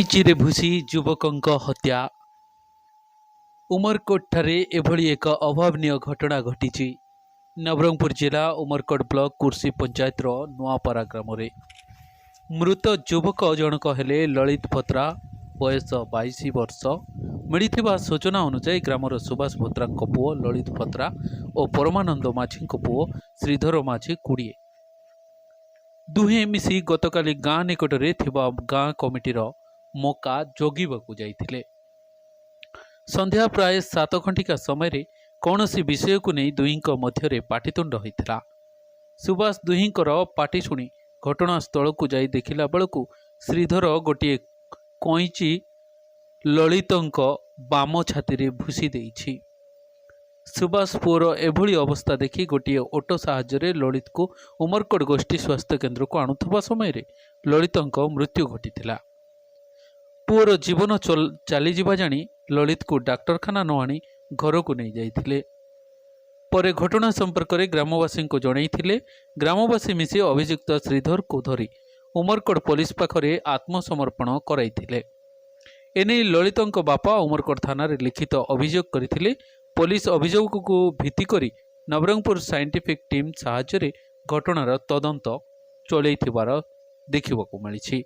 घटिचिरे भूसी युवकंक हत्या। उमरकोट ठारे एभली एक अभावनीय घटना घटी। नवरंगपुर जिला उमरकोट ब्लॉक कुर्सी पंचायत नुआपरा ग्राम रे मृत युवक जनक हेले ललित भद्रा, बयस 22 वर्ष। मिलिथिबा सूचना अनुसार ग्रामर सुभाष भद्रा पुओ ललित भद्रा और परमानंद माझी पुओ श्रीधर माझी 20। दुहे मिसी गतकाली गाँ निकटरे थिबा गाँ कमिटीर मका जगिबाकू जाइथिले। संध्या प्राय 7 घंटिका समय कौनसी विषय को नहीं दुईंक मध्यरे पाटितुंड होइथिला। सुभाष दुहींकर पाटी शुणी घटनास्थल को जाई देखिला बेलकू श्रीधर गोटे कईची ललितंक बाम छाती रे भूसी देइछि। सुभाष पुओर एभली अवस्था देखि गोटे ऑटो साहाय्य ललित को उमरकोट गोष्ठी स्वास्थ्य केन्द्र को आणुथबा समय ललितंक मृत्यु घटिथिला। पुओर जीवन चलीजा जानी ललित को डाक्तरखाना न आनी घर को नहीं जाइथिले। परे घटना संपर्क में ग्रामवासी को जनइथिले। ग्रामवासी मिसी अभियुक्त श्रीधर को धरी उमरकोट पुलिस पाखरे आत्मसमर्पण कराइथिले। एने ललितंक बापा उमरकोट थाना रे लिखित अभियोग करथिले। पुलिस अभियोग को भित्ति करी नवरंगपुर साइंटिफिक टीम साहाय्य घटनार तदंत चलैथिबार देखिबाकू मिलिछि।